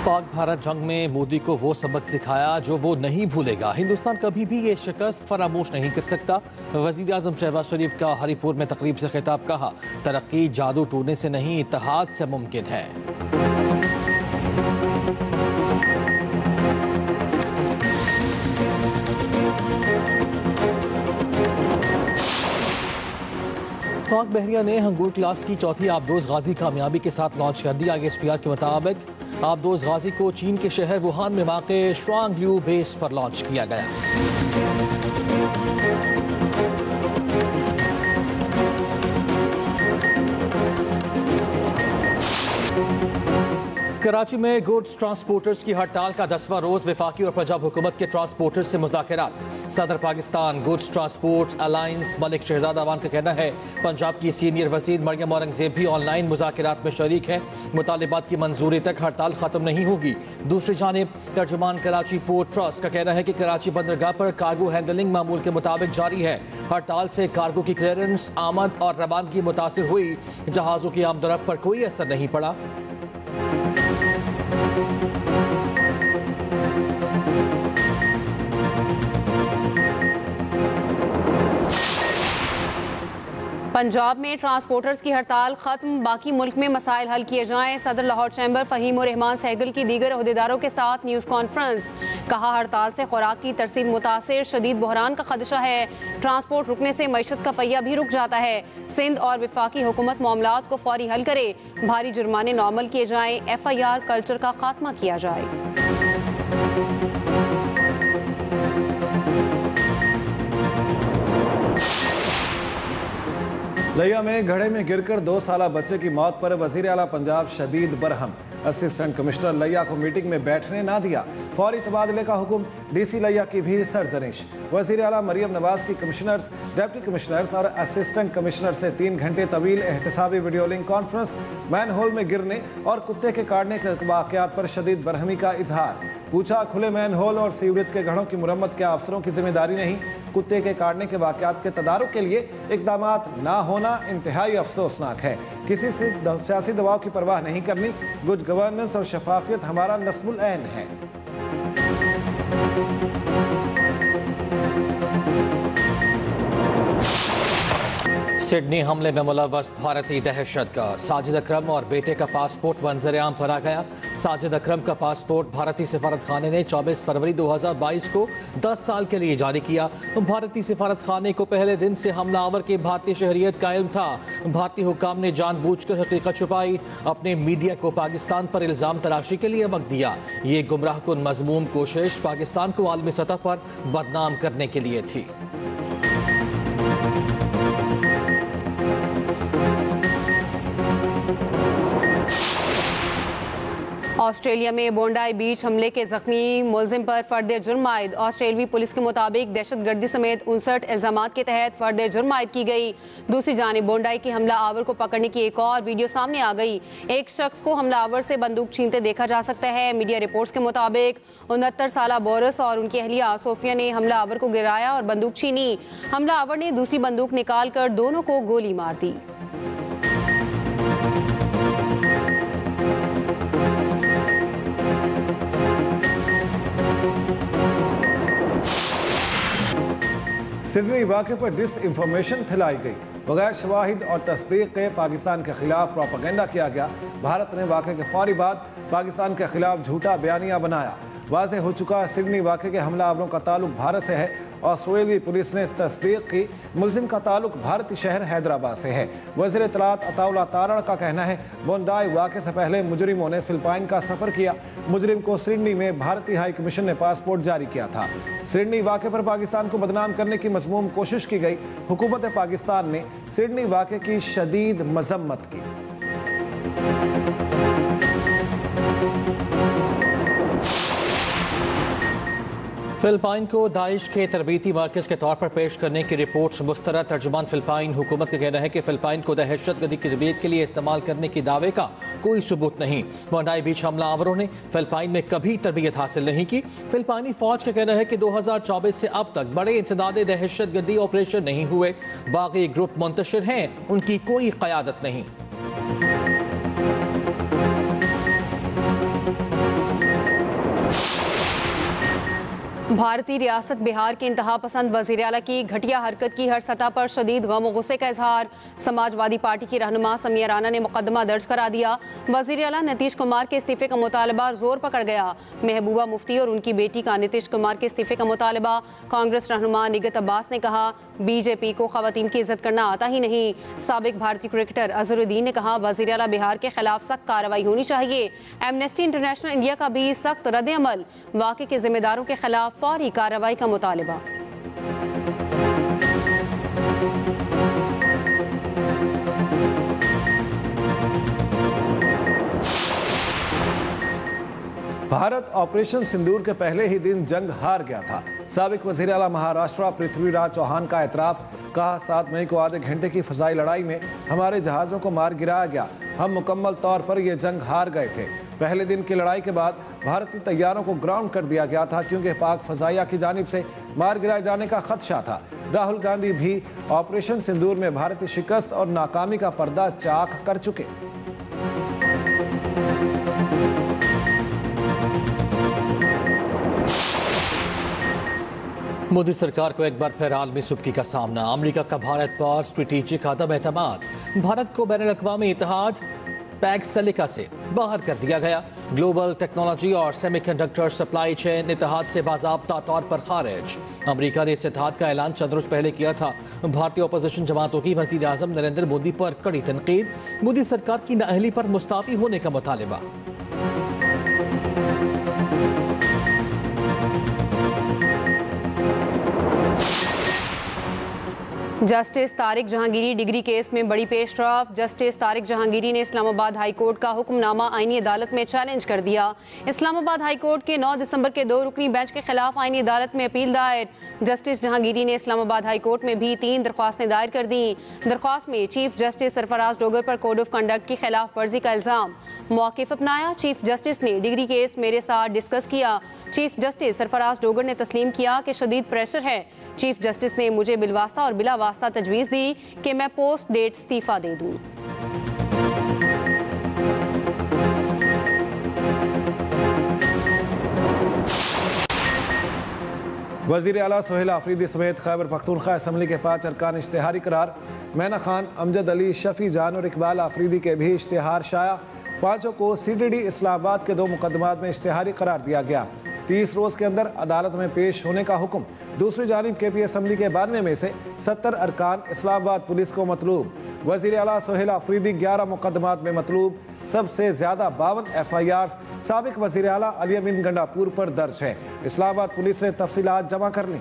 पाक भारत जंग में मोदी को वो सबक सिखाया जो वो नहीं भूलेगा। हिंदुस्तान कभी भी ये शिकस्त फरामोश नहीं कर सकता। वज़ीर आज़म शहबाज शरीफ का हरिपुर में तकरीब से खिताब। कहा, तरक्की जादू टोने से नहीं, इत्तेहाद से मुमकिन है। पाक बहरिया ने हंगूर क्लास की चौथी आबदोज गाजी कामयाबी के साथ लॉन्च कर दिया। ISPR के मुताबिक आबदोज गाजी को चीन के शहर वुहान में वाक़े शुआंग लियू बेस पर लॉन्च किया गया। कराची में गुड्स ट्रांसपोर्टर्स की हड़ताल का 10वां रोज। वफाकी और पंजाब हुकूमत के ट्रांसपोर्टर्स से मुज़ाकरात। सदर Pakistan goods transport alliance Malik Shahzad Awan का कहना है, पंजाब की सीनियर वज़ीर मरियम औरंगज़ेब भी ऑनलाइन मुज़ाकरात में शरीक है। मुतालिबात की मंजूरी तक हड़ताल ख़त्म नहीं होगी। दूसरी जानिब तर्जुमान कराची पोर्ट ट्रस्ट का कहना है कि कराची बंदरगाह पर कार्गो हैंडलिंग मामूल के मुताबिक जारी है। हड़ताल से कार्गो की क्लियरेंस, आमद और रवानगी मुतासिर हुई। जहाज़ों की आमदरफ्त पर कोई असर नहीं पड़ा। पंजाब में ट्रांसपोर्टर्स की हड़ताल खत्म, बाकी मुल्क में मसाइल हल किए जाएं। सदर लाहौर चैम्बर फ़हीम और रहमान सहगल की दीगर अहदेदारों के साथ न्यूज़ कॉन्फ्रेंस। कहा, हड़ताल से खुराक की तरसील मुतासिर, शदीद बहरान का खदशा है। ट्रांसपोर्ट रुकने से मईशत का पहिया भी रुक जाता है। सिंध और वफाकी हुकूमत मामलात को फौरी हल करे। भारी जुर्माने नॉर्मल किए जाएं। FIR कल्चर का खात्मा किया जाए। लिया में घड़े में गिरकर 2 साला बच्चे की मौत पर वजीर आला पंजाब शदीद बरहम। असिस्टेंट कमिश्नर लिया को मीटिंग में बैठने ना दिया। फौरी तबादले का हुक्म। DC लिया की भी सरजनिश। वजीर आला मरियम नवाज की कमिश्नर्स, डिप्टी कमिश्नर्स और असिस्टेंट कमिश्नर से 3 घंटे तवील एहतसाबी video link conference. Manhole में गिरने और कुत्ते के काटने के वाक़यात पर शदीद बरहमी का इजहार। पूछा, खुले मैन होल और सीवरेज के घड़ों की मुरम्मत क्या अफसरों की जिम्मेदारी नहीं? कुत्ते के काटने के वाक़यात के तदारुक के लिए इक़दामात ना होना इंतहाई अफसोसनाक है। किसी से सियासी दबाव की परवाह नहीं करनी। गुड गवर्नेंस और शफाफियत हमारा नस्बुल ऐन है। सिडनी हमले में मुलव्वस भारतीय दहशतगर्द साजिद अकरम और बेटे का पासपोर्ट मंजर-ए-आम पर आ गया। साजिद अकरम का पासपोर्ट भारतीय सिफारत खाने ने 24 फरवरी 2022 को 10 साल के लिए जारी किया। भारतीय सिफारत खाने को पहले दिन से हमलावर की भारतीय शहरियत कायम था। भारतीय हुक्काम ने जानबूझकर हकीकत छुपाई। अपने मीडिया को पाकिस्तान पर इल्जाम तराशी के लिए वक्त दिया। ये गुमराहकुन मज़मूम कोशिश पाकिस्तान को आलमी सतह पर बदनाम करने के लिए थी। ऑस्ट्रेलिया में बोंडाई बीच हमले के जख्मी मुलजिम पर फर्द जुर्म आयद। ऑस्ट्रेलवी पुलिस के मुताबिक दहशतगर्दी समेत 59 इल्जामात के तहत फर्द जुर्म आयद की गई। दूसरी जानिब बोंडाई के हमला आवर को पकड़ने की एक और वीडियो सामने आ गई। एक शख्स को हमला आवर से बंदूक छीनते देखा जा सकता है। मीडिया रिपोर्ट्स के मुताबिक 69 साला बोरस और उनकी अहलिया सोफिया ने हमला आवर को गिराया और बंदूक छीनी। हमला आवर ने दूसरी बंदूक निकाल कर दोनों को गोली मार दी। सिडनी वाक़े पर डिस इंफॉर्मेशन फैलाई गई। बगैर शवाहिद और तस्दीक के पाकिस्तान के खिलाफ प्रोपेगेंडा किया गया। भारत ने वाक़े के फौरी बाद पाकिस्तान के खिलाफ झूठा बयानिया बनाया। वाज़ेह हो चुका, सिडनी वाक़े के हमलावरों का ताल्लुक भारत से है। ऑस्ट्रेलियाई पुलिस ने तस्दीक की, मुलजिम का ताल्लुक भारतीय शहर हैदराबाद से है। वज़ीर इत्तलात अताउल्लाह तारण का कहना है, बोंडाई वाक़े से पहले मुजरिमों ने फिलिपाइन का सफ़र किया। मुजरिम को सिडनी में भारतीय हाई कमीशन ने पासपोर्ट जारी किया था। सिडनी वाक़े पर पाकिस्तान को बदनाम करने की मज़मूम कोशिश की गई। हुकूमत पाकिस्तान ने सिडनी वाक़े की शदीद मज़म्मत की। फिलिपाइन को दाइश के तरबीती मरकज़ के तौर पर पेश करने की रिपोर्ट्स मुस्तरद। तर्जुमान फिलिपाइन हुकूमत का कहना है कि फिलिपाइन को दहशतगर्दी की तरबियत के लिए इस्तेमाल करने के दावे का कोई सबूत नहीं। बोंडाई बीच हमलावरों ने फिलिपाइन में कभी तरबियत हासिल नहीं की। फिलिपाइनी फौज का कहना है कि 2024 से अब तक बड़े इंसदादे दहशतगर्दी ऑपरेशन नहीं हुए। बाकी ग्रुप मुंतशिर हैं, उनकी कोई क़यादत नहीं। भारतीय रियासत बिहार के इंतहा पसंद वज़ीर आला की घटिया हरकत की हर सतह पर शदीद गम और गुस्से का इजहार। समाजवादी पार्टी की रहनुमा समिया राना ने मुकदमा दर्ज करा दिया। वज़ीर आला नीतीश कुमार के इस्तीफे का मुतालबा जोर पकड़ गया। महबूबा मुफ्ती और उनकी बेटी का नीतीश कुमार के इस्तीफे का मुतालबा। कांग्रेस रहनुमा निगत अब्बास ने कहा, बीजेपी को खवातीन की इज्जत करना आता ही नहीं। साबिक भारतीय क्रिकेटर अजहरुद्दीन ने कहा, वज़ीर आला बिहार के खिलाफ सख्त कार्रवाई होनी चाहिए। एमनेस्टी इंटरनेशनल इंडिया का भी सख्त रद्द अमल। वाक़े के जिम्मेदारों के खिलाफ फौरी कार्रवाई का मुतालिबा। भारत ऑपरेशन सिंदूर के पहले ही दिन जंग हार गया था। साबिक वज़ीर आला महाराष्ट्र पृथ्वीराज चौहान का एतराफ़। कहा, 7 मई को आधे घंटे की फ़िज़ाई लड़ाई में हमारे जहाज़ों को मार गिराया गया। हम मुकम्मल तौर पर यह जंग हार गए थे। पहले दिन की लड़ाई के बाद भारतीय तैयारों को ग्राउंड कर दिया गया था क्योंकि पाक फ़ज़ाइया की जानिब से मार गिराए जाने का खदशा था। राहुल गांधी भी ऑपरेशन सिंदूर में भारतीय शिकस्त और नाकामी का पर्दा चाक कर चुके। मोदी सरकार को एक बार फिर आलमी सुबकी का सामना। अमेरिका का भारत पर स्ट्रेटेजिक अदम एतमाद। भारत को बैनुल अक़वामी इत्तेहाद पैक सलिका से बाहर कर दिया गया। ग्लोबल टेक्नोलॉजी और सेमीकंडक्टर सप्लाई चेन इत्तेहाद से बाज़ाब्ता तौर पर खारिज। अमेरिका ने इस इत्तेहाद का ऐलान चंद रोज पहले किया था। भारतीय अपोजिशन जमातों की वज़ीर आज़म नरेंद्र मोदी पर कड़ी तनकीद। मोदी सरकार की नाअहली पर मुस्ताफ़ी होने का मुतालिबा। Justice Tariq Jahangiri degree case में बड़ी पेशरफ। जस्टिस तारिक जहांगीरी ने इस्लामाबाद हाई कोर्ट का हुक्मनामा आईनी अदालत में चैलेंज कर दिया। इस्लामाबाद हाई कोर्ट के 9 दिसंबर के 2 रुकनी बेंच के खिलाफ आईनी अदालत में अपील दायर। जस्टिस जहांगीरी ने इस्लामाबाद हाई कोर्ट में भी 3 दरख्वास्तें दायर कर दी। दरख्वास्त में चीफ जस्टिस सरफराज डोगर पर कोड ऑफ कंडक्ट की खिलाफ वर्जी का इल्ज़ाम। मौक़िफ़ अपनाया। चीफ जस्टिस ने डिग्री केस मेरे साथ डिस्कस किया। चीफ जस्टिस सरफराज डोगर ने तस्लीम किया कि शदीद प्रेशर है। चीफ जस्टिस ने मुझे बिलवास्ता और बिला वास्ता तजवीज़ दी कि मैं पोस्ट डेट इस्तीफ़ा दे दूँ। वज़ीर आला सोहेल आफरीदी समेत खैबर पख्तूनख्वा असम्बली के 5 अरकान इश्तिहारी करार। मैना खान, अमजद अली, शफी जान और इकबाल आफरीदी के भी इश्तिहार शाया। 5 को CDD इस्लामाबाद के 2 मुकदमात में इश्तिहारी करार दिया गया। 30 रोज़ के अंदर अदालत में पेश होने का हुक्म। दूसरी जानिब KP असम्बली के 92 में से 70 अरकान इस्लामाबाद पुलिस को मतलूब। वज़ीर आला सोहेल आफरीदी 11 मुकदमात में मतलूब। सबसे ज़्यादा 52 FIRs साबिक वज़ीर आला अली अमीन गंडापुर पर दर्ज है। इस्लामाबाद पुलिस ने तफसीलात जमा कर ली।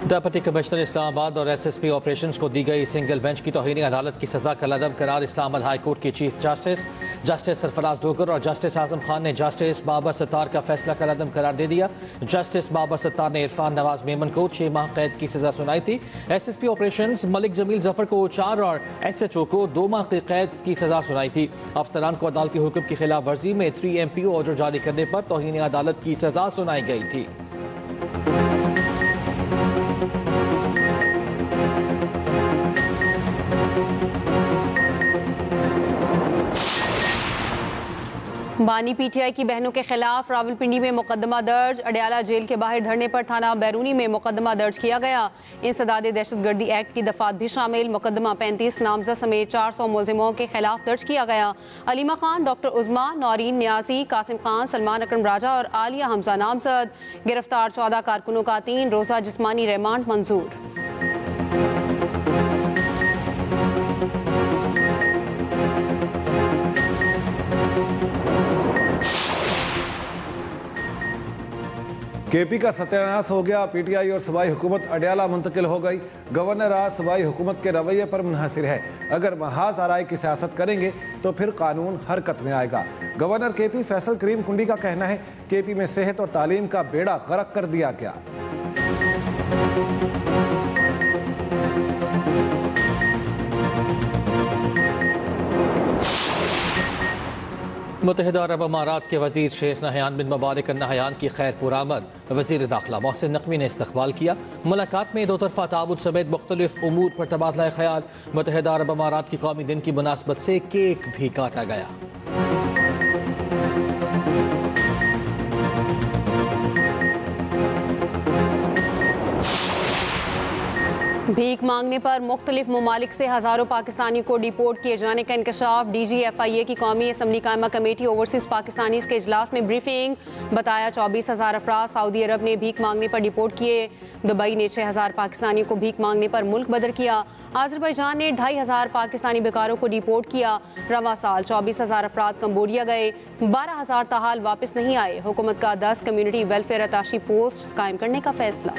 डिप्टी कमिश्नर इस्लामाबाद और SSP ऑपरेशंस को दी गई सिंगल बेंच की तौहीन अदालत की सजा का लदम करार। इस्लामाबाद हाई कोर्ट के chief justice justice Sarfaraz Dogar और जस्टिस आजम खान ने जस्टिस बाबर सत्तार का फैसला का लदम करार दे दिया। जस्टिस बाबर सत्तार ने इरफान नवाज मेमन को 6 माह कैद की सजा सुनाई थी। SSP ऑपरेशंस मलिक जमील जफर को 4 और SHO को 2 माह की कैद की सजा सुनाई थी। अफसरान को अदालती हुक्म की खिलाफ वर्जी में 3 MPO ऑर्डर जारी करने पर तौहीन अदालत की सजा सुनाई गई थी। बानी PTI की बहनों के खिलाफ रावलपिंडी में मुकदमा दर्ज। अडयाला जेल के बाहर धरने पर थाना बैरूनी में मुकदमा दर्ज किया गया। इंसदाद दहशतगर्दी एक्ट की दफात भी शामिल। मुकदमा 35 नामजद समेत 400 मुलजिमों के खिलाफ दर्ज किया गया। अलीमा खान, डॉक्टर उज़मा, नौरीन न्यासी, कासिम खान, सलमान अकरम राजा और आलिया हमजा नामजद। गिरफ्तार 14 कारकुनों का 3 रोज़ा जिस्मानी रिमांड मंजूर। KP का सत्यानाश हो गया। PTI और सूबाई हुकूमत अडयाला मुंतकिल हो गई। गवर्नर राज सूबाई हुकूमत के रवैये पर मुनहसिर है। अगर महाज आराई की सियासत करेंगे तो फिर कानून हरकत में आएगा। गवर्नर KP फैसल करीम कुंडी का कहना है KP में सेहत और तालीम का बेड़ा गर्क कर दिया गया। मुत्तहिदा अरब अमारात के वजीर शेख नहयान बिन मुबारक अल नहयान की खैर पुरामद वजीर दाखिला मोहसिन नकवी ने इस्तकबाल किया। मुलाकात में दो तरफा ताउन समेत मुख्तलिफ उमूर पर तबादला ख्याल। मुत्तहिदा अरब अमारात की कौमी दिन की मुनासबत से केक भी काटा गया। भीख मांगने पर मुख्तलिफ ममालिक से हज़ारों पाकिस्तानी को डिपोर्ट किए जाने का इंकशाफ। DGFIA की कौमी असम्बली कायमा कमेटी ओवरसीज़ पाकिस्तानीज़ के इजलास में ब्रीफिंग। बताया 24,000 अफराद सऊदी अरब ने भीख मांगने पर डिपोर्ट किए। दुबई ने 6,000 पाकिस्तानियों को भीख मांगने पर मुल्क बदर किया। आज़रबाईजान ने 2,500 पाकिस्तानी बेकारों को डिपोर्ट किया। रवा साल 24,000 अफराद कम्बोडिया गए, 12,000 ताहाल वापस नहीं आए। हुकूमत का 10 कम्यूनिटी वेलफेयर अताशी पोस्ट कायम करने का फैसला।